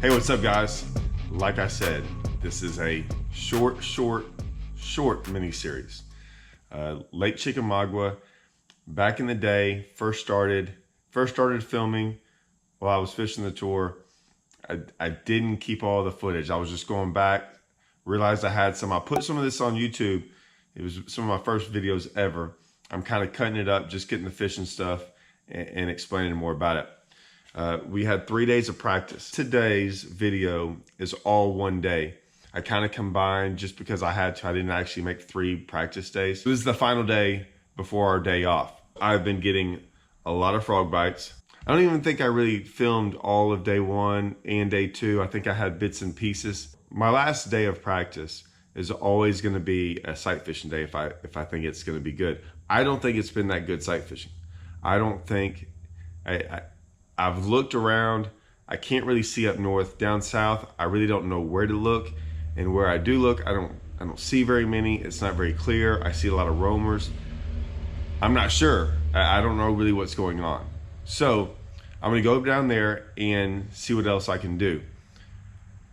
Hey, what's up, guys? Like I said, this is a short mini series. Lake Chickamauga, back in the day, first started filming while I was fishing the tour. I didn't keep all the footage. I was just going back, realized I had some. I put some of this on YouTube. It was some of my first videos ever. I'm kind of cutting it up, just getting the fishing stuff and explaining more about it. We had 3 days of practice. Today's video is all one day. I kind of combined just because I had to. I didn't actually make 3 practice days. This is the final day before our day off. I've been getting a lot of frog bites. I don't even think I really filmed all of day 1 and day 2. I think I had bits and pieces. My last day of practice is always going to be a sight fishing day if I think it's going to be good. I don't think it's been that good sight fishing. I don't think I've looked around. I can't really see up north. Down south, I really don't know where to look, and where I do look, I don't see very many. It's not very clear. I see a lot of roamers. I'm not sure. I don't know really what's going on. So I'm gonna go down there and see what else I can do.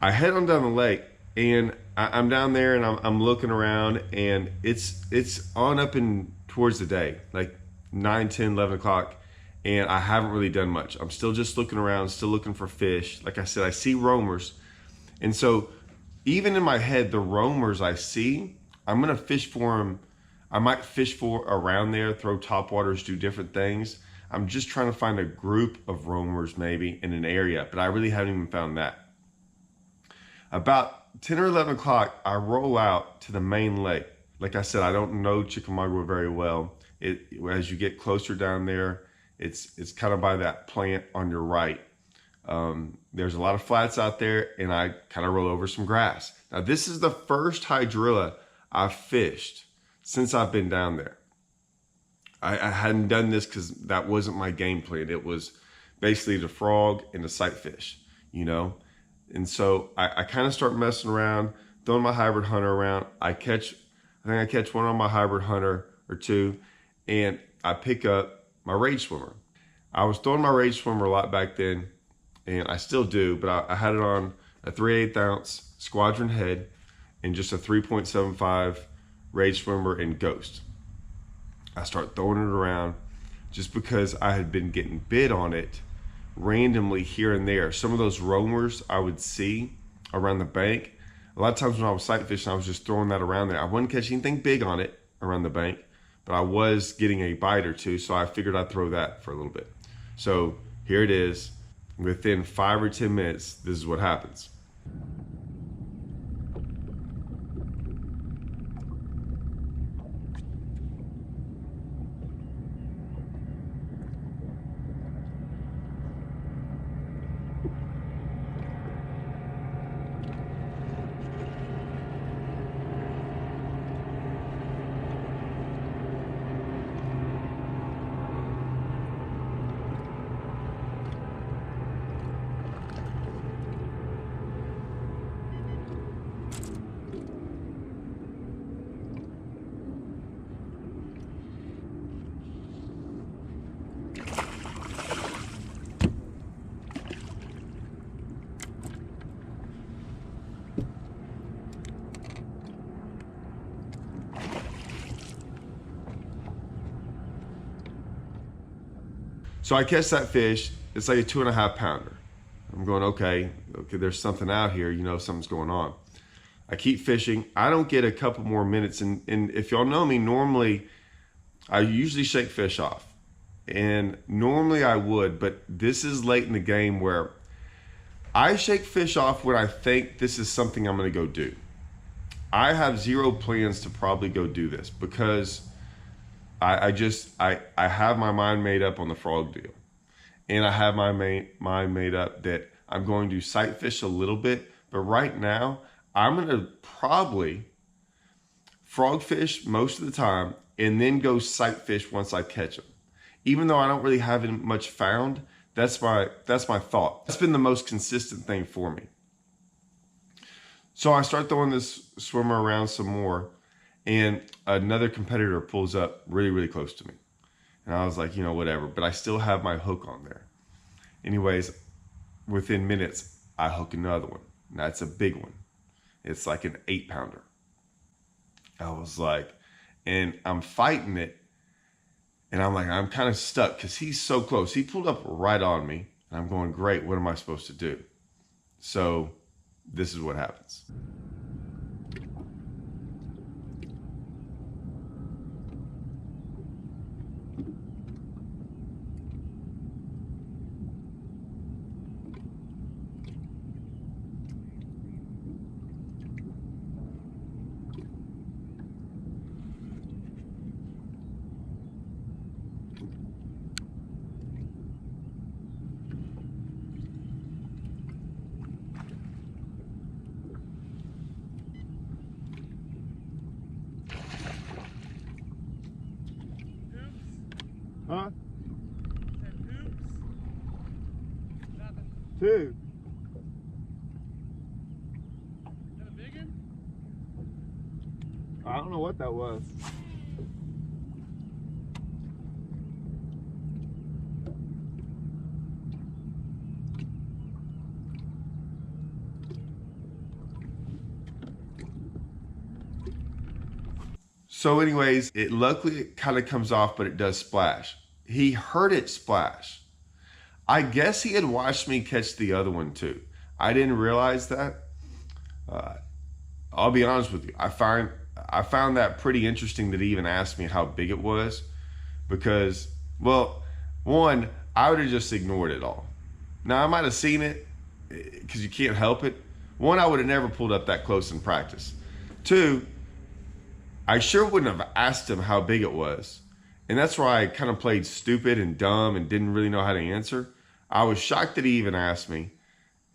I head on down the lake, and I'm down there and I'm looking around, and it's on up and towards the day, like 9, 10, 11 o'clock. And I haven't really done much. I'm still just looking around, still looking for fish. Like I said, I see roamers. And so even in my head, the roamers I see, I'm gonna fish for them. I might fish for around there, throw topwaters, do different things. I'm just trying to find a group of roamers maybe in an area, but I really haven't even found that. About 10 or 11 o'clock, I roll out to the main lake. Like I said, I don't know Chickamauga very well. As you get closer down there, it's kind of by that plant on your right. There's a lot of flats out there, and I kind of roll over some grass. Now, this is the first hydrilla I've fished since I've been down there. I hadn't done this because that wasn't my game plan. It was basically the frog and the sight fish, you know? And so I kind of start messing around, throwing my hybrid hunter around. I think I catch one on my hybrid hunter or 2, and I pick up my rage swimmer. I was throwing my rage swimmer a lot back then, and I still do, but I had it on a 3/8 ounce squadron head and just a 3.75 rage swimmer and ghost. I start throwing it around just because I had been getting bit on it randomly here and there. Some of those roamers I would see around the bank. A lot of times when I was sight fishing, I was just throwing that around there. I wouldn't catch anything big on it around the bank, but I was getting a bite or 2, so I figured I'd throw that for a little bit. So here it is. Within 5 or 10 minutes, this is what happens. So I catch that fish. It's like a 2.5 pounder. I'm going, okay, there's something out here. You know, something's going on. I keep fishing. I don't get a couple more minutes. And if y'all know me, normally I usually shake fish off. And normally I would, but this is late in the game where I shake fish off when I think this is something I'm going to go do. I have 0 plans to probably go do this because I have my mind made up on the frog deal. And I have my mind made up that I'm going to sight fish a little bit. But right now, I'm going to probably frog fish most of the time and then go sight fish once I catch them. Even though I don't really have much found, that's my thought. That's been the most consistent thing for me. So I start throwing this swimmer around some more, and another competitor pulls up really, really close to me. And I was like, you know, whatever, but I still have my hook on there. Anyways, within minutes, I hook another one. That's a big one. It's like an 8-pounder. I was like, and I'm fighting it. And I'm like, I'm kind of stuck because he's so close. He pulled up right on me. And I'm going, great, what am I supposed to do? So this is what happens. Huh? Two. Is that a big one? I don't know what that was. So anyways, luckily it kind of comes off, but it does splash. He heard it splash. I guess he had watched me catch the other one too. I didn't realize that. I'll be honest with you. I found that pretty interesting that he even asked me how big it was, because, well, one, I would have just ignored it all. Now I might have seen it because you can't help it. One, I would have never pulled up that close in practice. Two, I sure wouldn't have asked him how big it was. And that's why I kind of played stupid and dumb and didn't really know how to answer. I was shocked that he even asked me,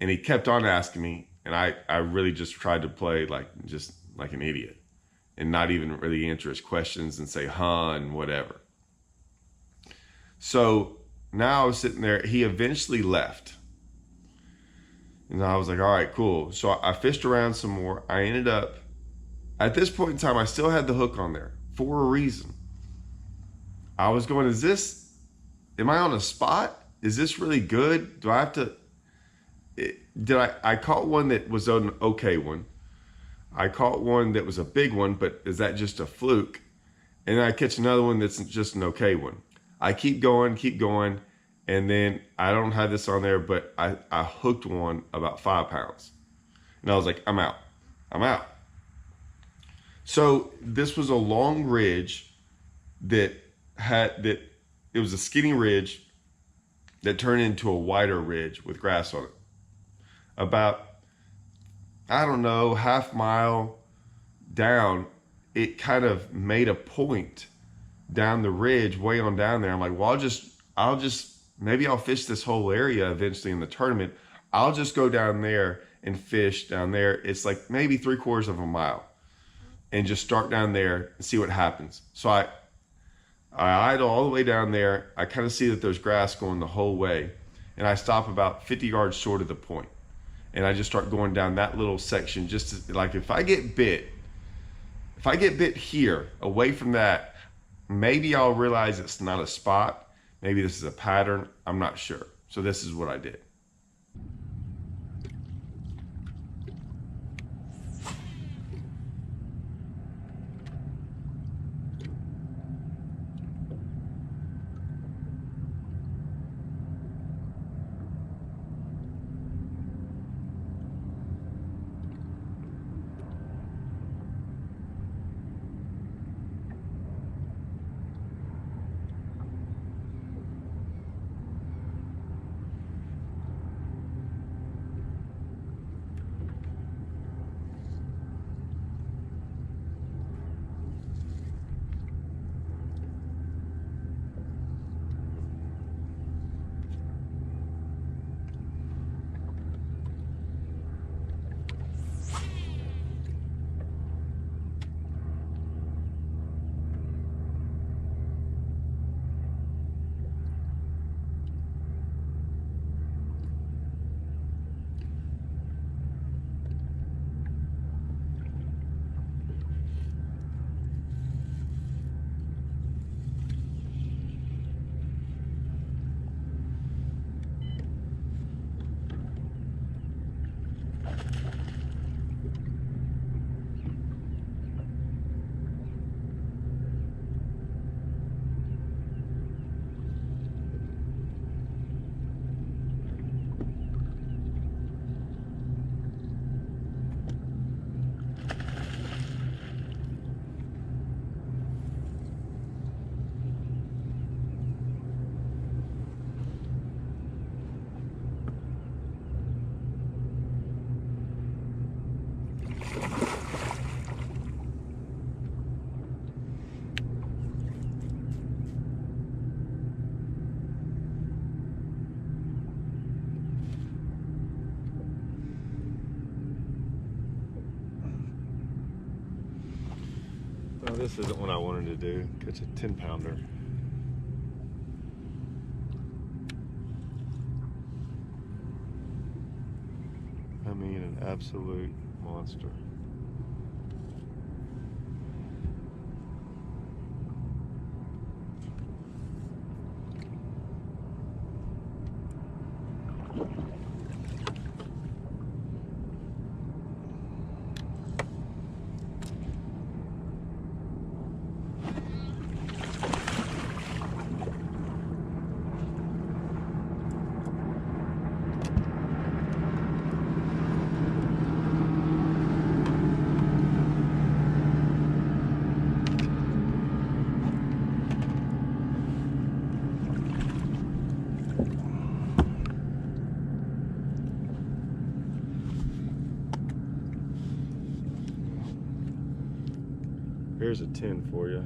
and he kept on asking me. And I really just tried to play just like an idiot and not even really answer his questions and say, huh, and whatever. So now I was sitting there. He eventually left. And I was like, all right, cool. So I fished around some more. I ended up, at this point in time, I still had the hook on there for a reason. I was going, am I on a spot? Is this really good? Do I have to, I caught one that was an okay one. I caught one that was a big one, but is that just a fluke? And then I catch another one that's just an okay one. I keep going, and then I don't have this on there, but I hooked one about 5 pounds. And I was like, I'm out. So this was a long ridge it was a skinny ridge that turned into a wider ridge with grass on it. About, I don't know, half mile down, it kind of made a point down the ridge, way on down there. I'm like, well, maybe I'll fish this whole area eventually in the tournament. I'll just go down there and fish down there. It's like maybe 3/4 of a mile, and just start down there and see what happens. So I idle all the way down there. I kind of see that there's grass going the whole way, and I stop about 50 yards short of the point. And I just start going down that little section, just to, like, if I get bit here, away from that, maybe I'll realize it's not a spot. Maybe this is a pattern. I'm not sure. So this is what I did. This isn't what I wanted to do. Catch a 10-pounder. I mean, an absolute monster. Here's a 10 for you.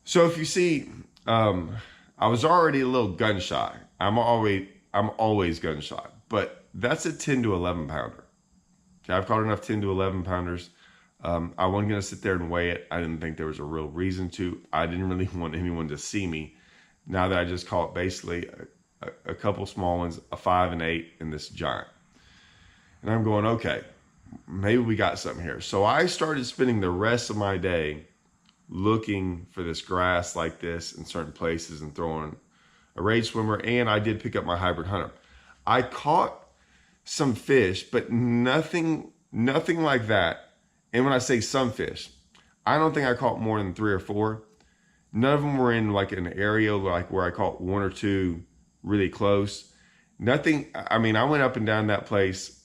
So if you see, I was already a little gun shy. I'm always gun shy, but that's a 10 to 11 pounder. Okay, I've caught enough 10 to 11 pounders. I wasn't gonna sit there and weigh it. I didn't think there was a real reason to. I didn't really want anyone to see me. Now that I just caught basically a couple small ones, a 5 and 8, and this giant. And I'm going, okay, maybe we got something here. So I started spending the rest of my day looking for this grass like this in certain places and throwing a rage swimmer, and I did pick up my hybrid hunter. I caught some fish, but nothing like that. And when I say some fish, I don't think I caught more than 3 or 4. None of them were in like an area like where I caught 1 or 2 really close. Nothing. I mean, I went up and down that place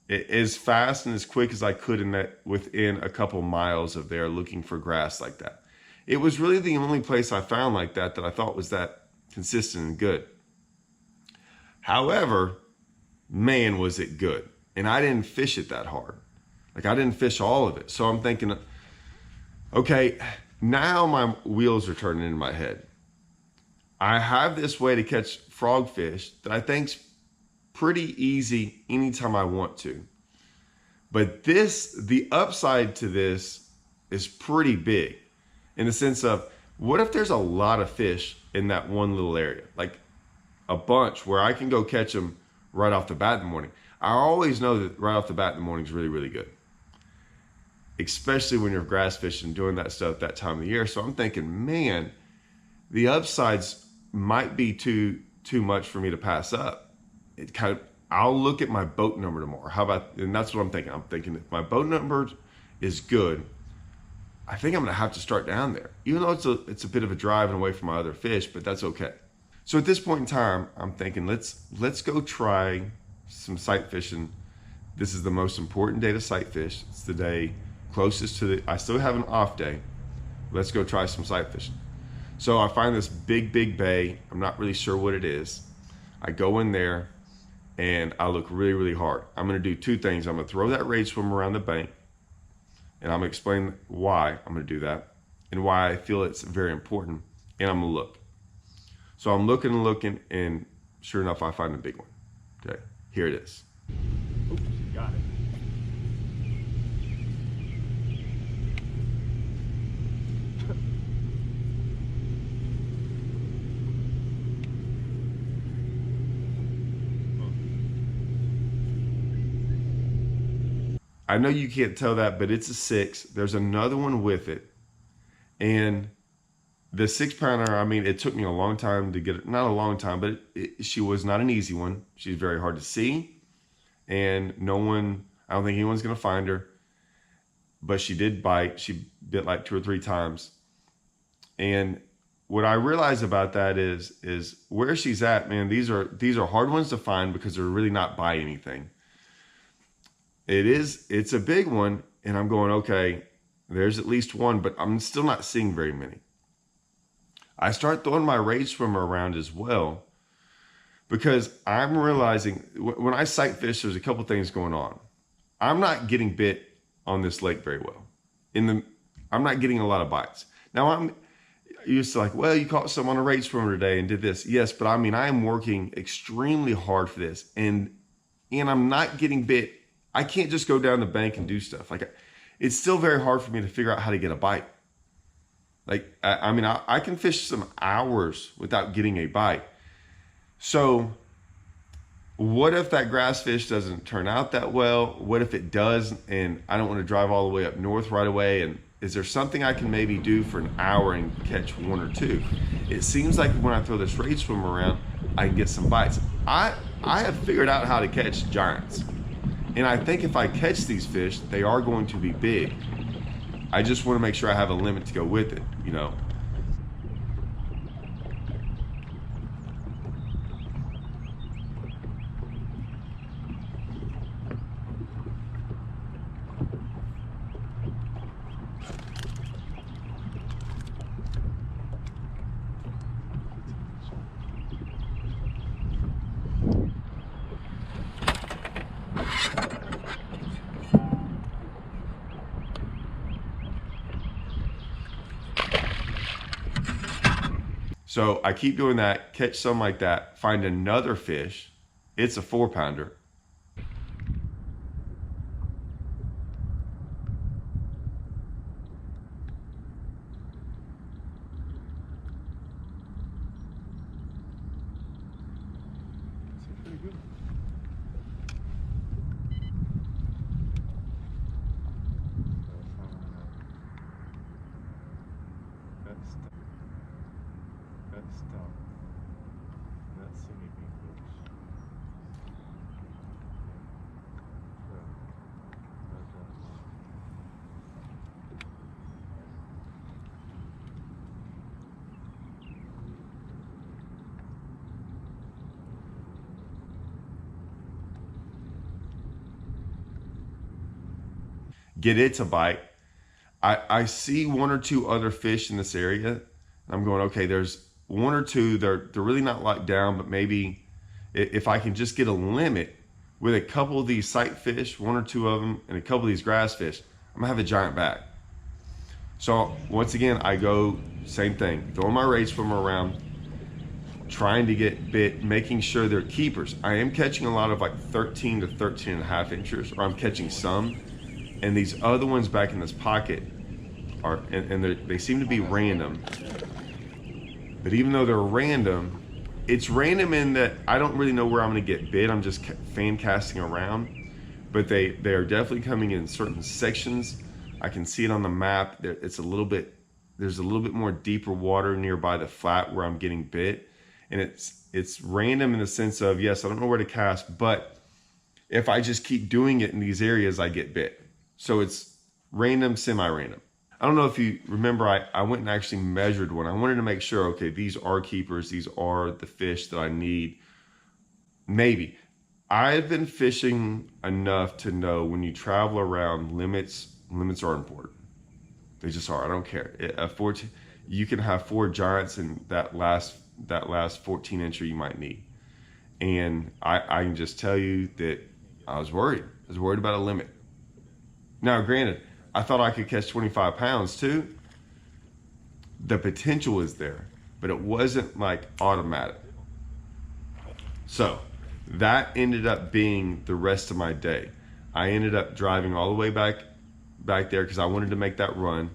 as fast and as quick as I could within a couple miles of there, looking for grass like that. It was really the only place I found like that I thought was that consistent and good. However, man, was it good. And I didn't fish it that hard. Like, I didn't fish all of it. So I'm thinking, okay, now my wheels are turning in my head. I have this way to catch frogfish that I think's pretty easy anytime I want to. But the upside to this is pretty big in the sense of, what if there's a lot of fish in that one little area? Like a bunch where I can go catch them right off the bat in the morning. I always know that right off the bat in the morning is really, really good. Especially when you're grass fishing, doing that stuff that time of the year. So I'm thinking, man, the upsides might be too much for me to pass up. I'll look at my boat number tomorrow. How about, and that's what I'm thinking. I'm thinking if my boat number is good, I think I'm gonna have to start down there. Even though it's a bit of a drive and away from my other fish, but that's okay. So at this point in time, I'm thinking, let's go try some sight fishing. This is the most important day to sight fish. It's the day closest to I still have an off day. Let's go try some sight fishing. So I find this big bay. I'm not really sure what it is. I go in there and I look really, really hard. I'm gonna do 2 things. I'm gonna throw that rage swim around the bank, and I'm gonna explain why I'm gonna do that and why I feel it's very important, and I'm gonna look. So I'm looking and looking, and sure enough, I find a big one. Okay, here it is. Oops, got it. I know you can't tell that, but it's a 6. There's another one with it. And the 6-pounder, I mean, it took me a long time to get it. Not a long time, but she was not an easy one. She's very hard to see. And I don't think anyone's going to find her. But she did bite. She bit like 2 or 3 times. And what I realize about that is where she's at, man, these are hard ones to find because they're really not by anything. It's a big one, and I'm going, okay, There's at least one, but I'm still not seeing very many. I start throwing my rage swimmer around as well because I'm realizing when I sight fish, there's a couple things going on. I'm not getting bit on this lake very well. I'm not getting a lot of bites. Now I'm used to like, well, you caught some on a rage swimmer today and did this. Yes, but I mean, I am working extremely hard for this, and I'm not getting bit. I can't just go down the bank and do stuff. Like, it's still very hard for me to figure out how to get a bite. Like, I mean, I can fish some hours without getting a bite. So what if that grass fish doesn't turn out that well? What if it does and I don't want to drive all the way up north right away? And is there something I can maybe do for an hour and catch one or two? It seems like when I throw this rage swim around, I can get some bites. I have figured out how to catch giants. And I think if I catch these fish, they are going to be big. I just want to make sure I have a limit to go with it, you know. So I keep doing that, catch some like that, find another fish. It's a 4-pounder. Pretty good. That's tough. That's singing English. Get it to bite. I see one or two other fish in this area. I'm going, okay, there's one or two. They're really not locked down, but maybe if I can just get a limit with a couple of these sight fish, one or two of them, and a couple of these grass fish, I'm gonna have a giant bag. So once again, I go same thing, throwing my rage swimmer around, trying to get bit, making sure they're keepers. I am catching a lot of like 13 to 13 and a half inches, or I'm catching some. And these other ones back in this pocket are, and they seem to be random. But even though they're random, it's random in that I don't really know where I'm gonna get bit. I'm just fan casting around. But they are definitely coming in certain sections. I can see it on the map. There's a little bit more deeper water nearby the flat where I'm getting bit. And it's random in the sense of, yes, I don't know where to cast, but if I just keep doing it in these areas, I get bit. So it's random, semi-random. I don't know if you remember, I went and actually measured one. I wanted to make sure, okay, these are keepers. These are the fish that I need. Maybe. I've been fishing enough to know when you travel around, limits are important. They just are. I don't care. You can have 4 giants in that last 14 incher you might need. And I can just tell you that I was worried. I was worried about a limit. Now, granted, I thought I could catch 25 pounds too. The potential is there, but it wasn't like automatic. So that ended up being the rest of my day. I ended up driving all the way back there because I wanted to make that run.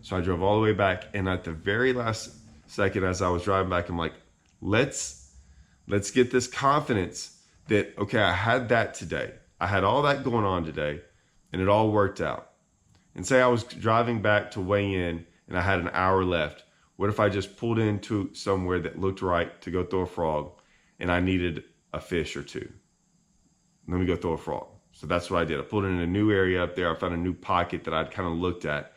So I drove all the way back, and at the very last second as I was driving back, I'm like, let's get this confidence that, okay, I had that today. I had all that going on today, and it all worked out. And say I was driving back to weigh in and I had an hour left. What if I just pulled into somewhere that looked right to go throw a frog and I needed a fish or two? Let me go throw a frog. So that's what I did. I pulled in a new area up there. I found a new pocket that I'd kind of looked at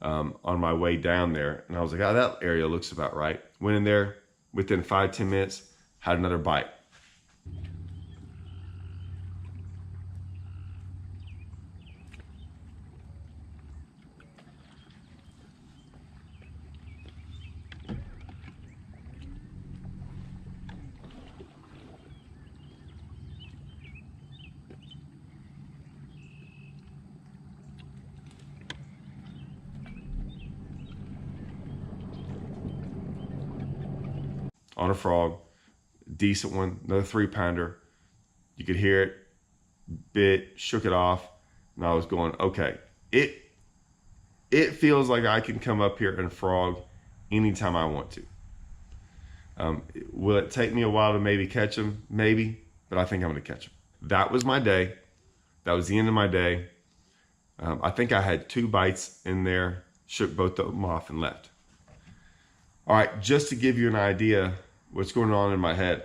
on my way down there. And I was like, oh, that area looks about right. Went in there, within 5-10 minutes, had another bite. on a frog, decent one, another 3-pounder. You could hear it, bit, shook it off, and I was going, okay, it feels like I can come up here and frog anytime I want to. Will it take me a while to maybe catch them? Maybe, but I think I'm going to catch them. That was my day. That was the end of my day. I think I had 2 bites in there, shook both of them off and left. All right, just to give you an idea what's going on in my head,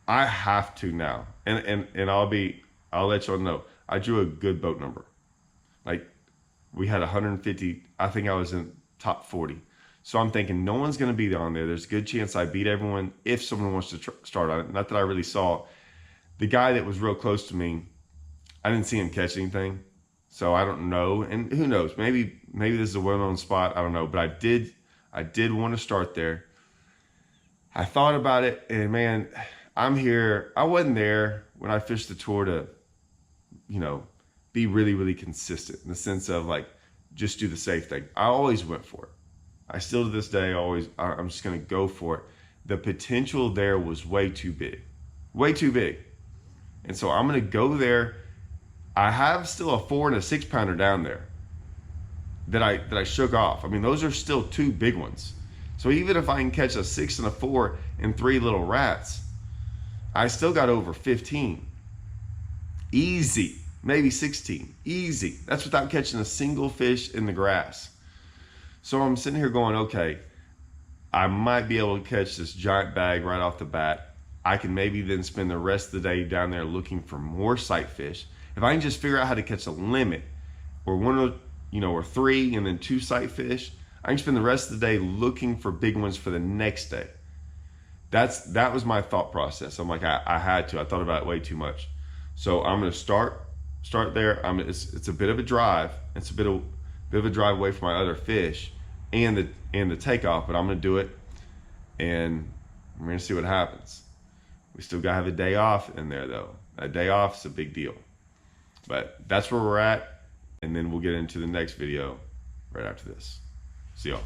I have to now, and I'll let y'all know, I drew a good boat number. Like, we had 150, I think I was in top 40. So I'm thinking no one's going to be on there. There's a good chance I beat everyone if someone wants to start on it. Not that I really saw. The guy that was real close to me, I didn't see him catch anything. So I don't know. And who knows? Maybe this is a well-known spot. I don't know. But I did want to start there. I thought about it, and man, I'm here. I wasn't there when I fished the tour to, be really, really consistent in the sense of like, just do the safe thing. I always went for it. I still to this day, I'm just going to go for it. The potential there was way too big. Way too big. And so I'm going to go there. I have still a 4 and a 6-pounder down there that I shook off. I mean, those are still 2 big ones. So even if I can catch a 6 and a 4 and 3 little rats, I still got over 15. Easy. Maybe 16. Easy. That's without catching a single fish in the grass. So I'm sitting here going, okay, I might be able to catch this giant bag right off the bat. I can maybe then spend the rest of the day down there looking for more sight fish. If I can just figure out how to catch a limit or or 3 and then 2 sight fish, I can spend the rest of the day looking for big ones for the next day. That was my thought process. I'm like, I had to. I thought about it way too much. So I'm going to start there. It's a bit of a drive. It's a bit of a drive away from my other fish and the takeoff, but I'm going to do it, and we're going to see what happens. We still got to have a day off in there, though. A day off is a big deal. But that's where we're at, and then we'll get into the next video right after this. See y'all.